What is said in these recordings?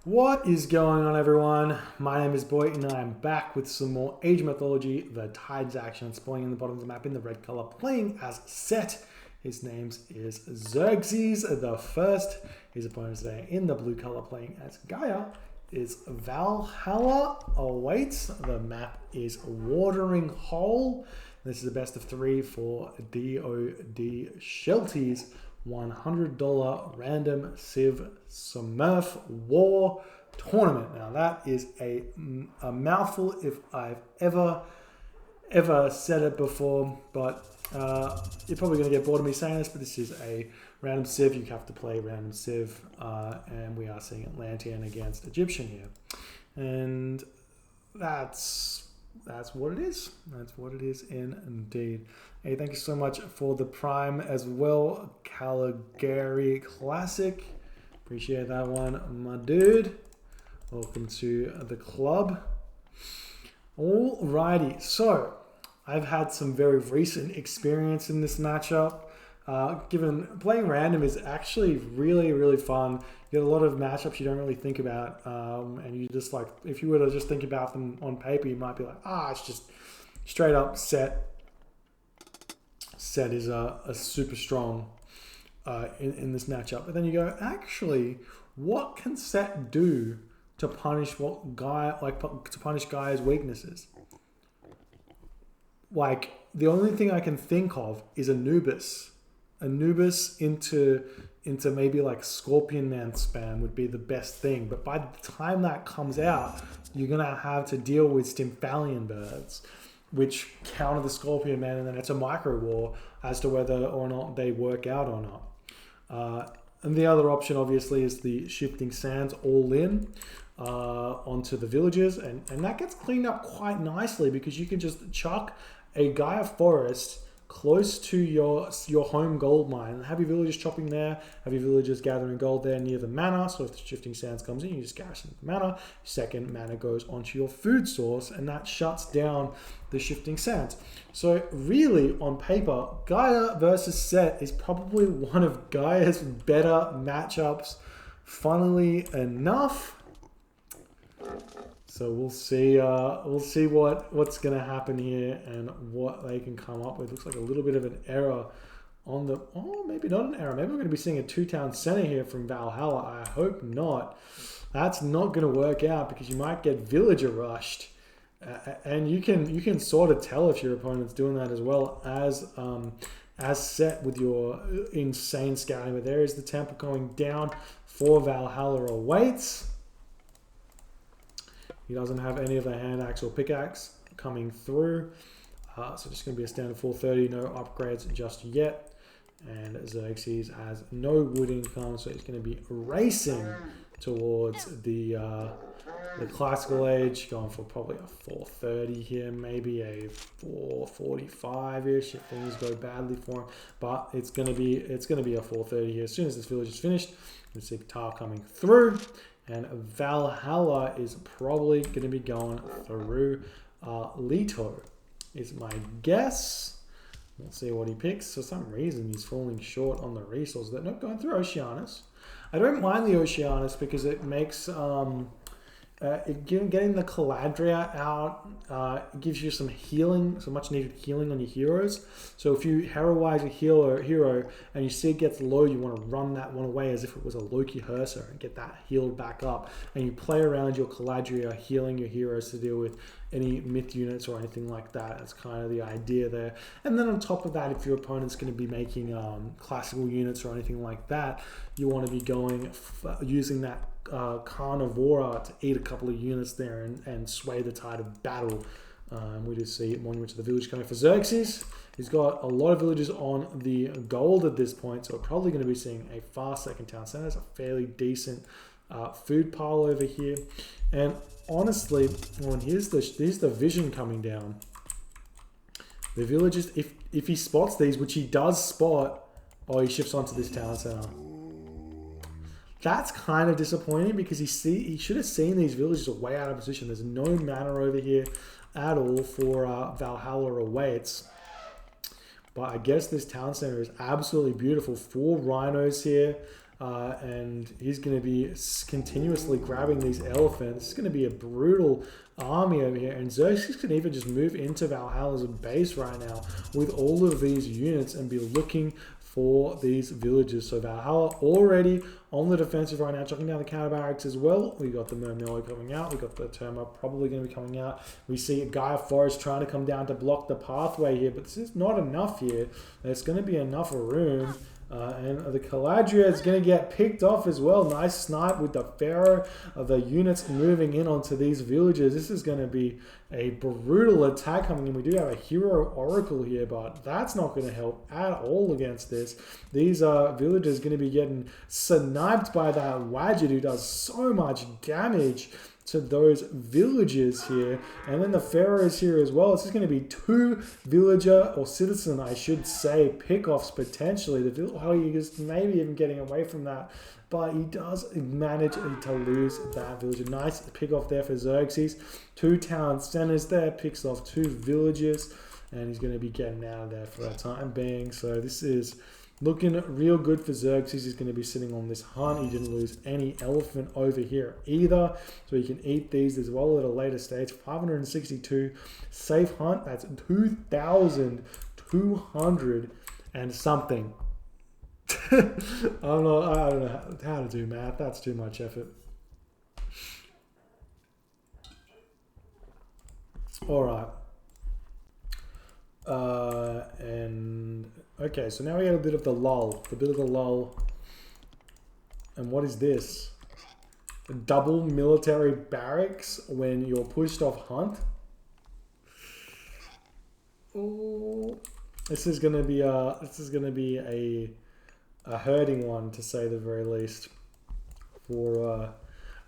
What is going on, everyone? My name is Boy and I am back with some more Age of Mythology, the Tides action, spawning in the bottom of the map in the red color, playing as Set. His name is Xerxes the First. His opponent today in the blue color, playing as Gaia, is ValhallaAwaits. The map is Watering Hole. This is the best of 3 for DOD Shelties. $100 Random Civ Smurf War Tournament. Now that is a mouthful if I've ever said it before, but you're probably going to get bored of me saying this, but this is a Random Civ. You have to play Random Civ, and we are seeing Atlantean against Egyptian here. And that's what it is. That's what it is indeed. Hey, thank you so much for the Prime as well. Caligari Classic. Appreciate that one, my dude. Welcome to the club. Alrighty, so I've had some very recent experience in this matchup. Given playing random is actually really fun. You get a lot of matchups you don't really think about, and you just like, if you were to just think about them on paper, you might be like, it's just straight up Set. Set is a super strong in this matchup. But then you go, actually, what can Set do to punish to punish Gaia's weaknesses? Like, the only thing I can think of is Anubis. Anubis into maybe like Scorpion Man spam would be the best thing. But by the time that comes out, you're going to have to deal with Stymphalian birds, which counter the Scorpion Man, and then it's a micro war as to whether or not they work out or not. And the other option, obviously, is the Shifting Sands all in onto the villages, and that gets cleaned up quite nicely because you can just chuck a Gaia forest close to your home gold mine. Have your villagers chopping there, have your villagers gathering gold there near the mana, so if the Shifting Sands comes in, you just garrison the mana. Second mana goes onto your food source, and that shuts down the Shifting Sands. So really, on paper, Gaia versus Set is probably one of Gaia's better matchups, funnily enough. So we'll see what's going to happen here and what they can come up with. Looks like a little bit of an error on the... Oh, maybe not an error. Maybe we're going to be seeing a 2-town center here from Valhalla. I hope not. That's not going to work out because you might get villager rushed. And you can sort of tell if your opponent's doing that as well as Set with your insane scouting. But there is the temple going down for ValhallaAwaits. He doesn't have any of the hand axe or pickaxe coming through. So just going to be a standard 430, no upgrades just yet. And Xerxes has no wood income, so he's going to be racing towards the classical age, going for probably a 430 here, maybe a 445-ish if things go badly for him. But it's going to be a 430 here. As soon as this village is finished, you see Tar coming through. And Valhalla is probably going to be going through Leto, is my guess. Let's see what he picks. For some reason, he's falling short on the resources. They're not going through Oceanus. I don't mind the Oceanus because it makes... getting the Caladria out gives you some healing, some much needed healing on your heroes. So if you heroize a hero and you see it gets low, you want to run that one away as if it was a Loki Herser and get that healed back up. And you play around your Caladria, healing your heroes to deal with any myth units or anything like that. That's kind of the idea there. And then on top of that, if your opponent's going to be making classical units or anything like that, you want to be using that Carnivora to eat a couple of units there and sway the tide of battle. We just see Monument to the Village coming for Xerxes. He's got a lot of villages on the gold at this point, so we're probably going to be seeing a far second town center. It's a fairly decent food pile over here. And honestly, here's the vision coming down. The villagers, if he spots these, which he does spot, he shifts onto this town center. That's kind of disappointing because he should have seen these villages are way out of position. There's no mana over here at all for ValhallaAwaits. But I guess this town center is absolutely beautiful. 4 rhinos here. and he's going to be continuously grabbing these elephants. It's going to be a brutal army over here, and Xerxes can even just move into Valhalla's base right now with all of these units and be looking for these villages. So Valhalla already on the defensive right now, chucking down the counter barracks as well. We got the Murmillo coming out. We got the Terma probably going to be coming out. We see a Gaia Forest trying to come down to block the pathway here, but this is not enough here. There's going to be enough room. And the Caladria is going to get picked off as well. Nice snipe with the Pharaoh of the units moving in onto these villages. This is going to be a brutal attack coming in. We do have a Hero Oracle here, but that's not going to help at all against this. These villagers are going to be getting sniped by that Wadget who does so much damage to those villagers here. And then the Pharaohs here as well. This is going to be 2 villager or citizen, I should say, pickoffs potentially. The villager is maybe even getting away from that, but he does manage to lose that villager. Nice pickoff there for Xerxes. 2 town centers there, picks off 2 villages, and he's going to be getting out of there for the time being. So this is looking real good for Xerxes. He's going to be sitting on this hunt. He didn't lose any elephant over here either, so he can eat these as well at a later stage. 562 safe hunt. That's 2,200 and something. I don't know how to do math. That's too much effort. All right. And okay, so now we have a bit of the lull. And what is this? Double military barracks when you're pushed off hunt. Oh, this is gonna be a hurting one, to say the very least, for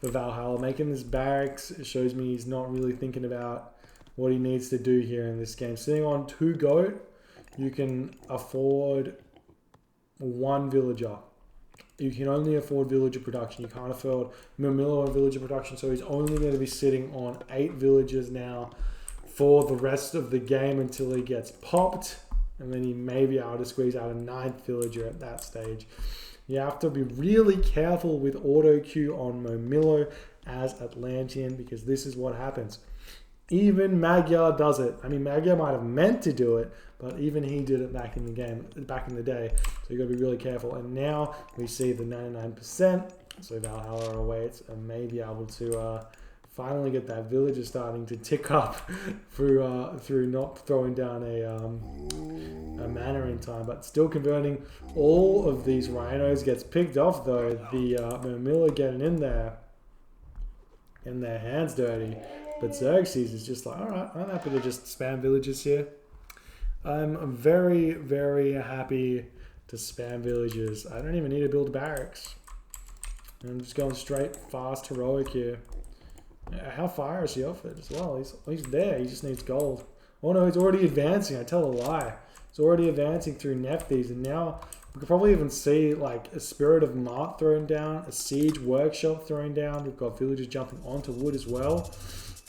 Valhalla. Making this barracks shows me he's not really thinking about what he needs to do here in this game. Sitting on 2 goat, you can afford 1 villager. You can only afford villager production. You can't afford Murmillo and villager production, so he's only going to be sitting on 8 villagers now for the rest of the game until he gets popped, and then he may be able to squeeze out a 9th villager at that stage. You have to be really careful with auto queue on Murmillo as Atlantean, because this is what happens. Even Magyar does it. I mean, Magyar might have meant to do it, but even he did it back in the day. So you got to be really careful. And now we see the 99%. So ValhallaAwaits and may be able to finally get that villager starting to tick up through not throwing down a mana in time, but still converting all of these rhinos. Gets picked off though. The Murmillo getting in there, getting their hands dirty. But Xerxes is just like, all right, I'm happy to just spam villages here. I'm very, very happy to spam villages. I don't even need to build barracks. I'm just going straight, fast, heroic here. How far is he offered as well? He's there. He just needs gold. Oh no, he's already advancing. I tell a lie. He's already advancing through Nephthys, and now we could probably even see like a Spirit of Mart thrown down, a Siege Workshop thrown down. We've got villagers jumping onto wood as well.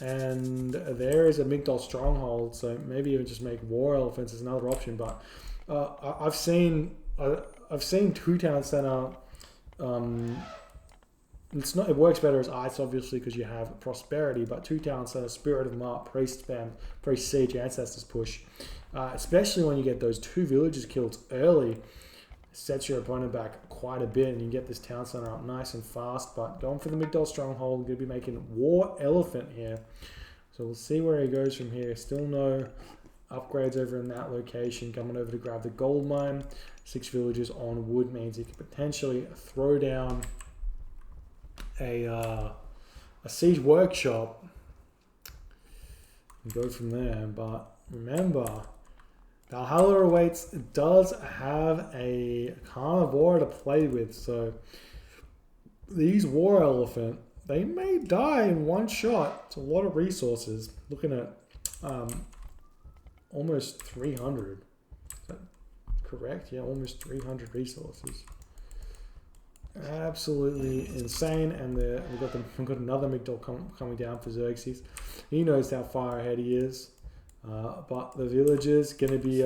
And there is a Migdol Stronghold, so maybe even just make War Elephants is another option. But I've seen 2 town center. It works better as ice, obviously, because you have prosperity. But 2 town center, Spirit of Mart, Priest Spam, Priest Siege, Ancestors push, especially when you get those 2 villagers killed early. Sets your opponent back quite a bit, and you get this town center up nice and fast. But going for the Migdol Stronghold, going to be making War Elephant here. So we'll see where he goes from here. Still no upgrades over in that location. Coming over to grab the gold mine. 6 villagers on wood means he could potentially throw down a Siege Workshop and go from there. But remember, ValhallaAwaits does have a carnivore to play with, so these War Elephant, they may die in one shot. It's a lot of resources. Looking at almost 300. Is that correct? Yeah, almost 300 resources. Absolutely insane. And we've got another Migdol coming down for Xerxes. He knows how far ahead he is. But the villagers gonna be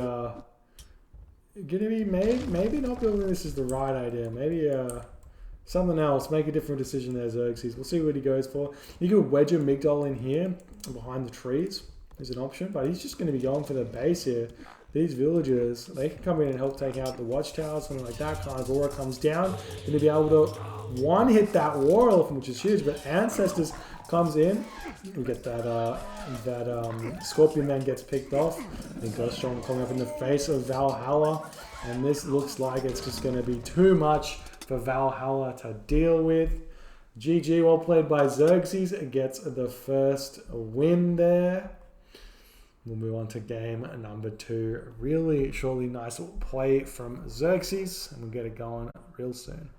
maybe not building this is the right idea. Maybe Something else. Make a different decision there, Xerxes. We'll see what he goes for. You could wedge a Migdol in here behind the trees. Is an option, but he's just going to be going for the base here. These villagers, they can come in and help take out the watchtower, something like that. Carnivora comes down, going to be able to one-hit that war elephant, which is huge, but Ancestors comes in. We get that Scorpion Man gets picked off. The Ghost Storm coming up in the face of Valhalla, and this looks like it's just going to be too much for Valhalla to deal with. GG, well played by Xerxes. It gets the first win there. We'll move on to game number 2 really shortly. Nice play from Xerxes, and we'll get it going real soon.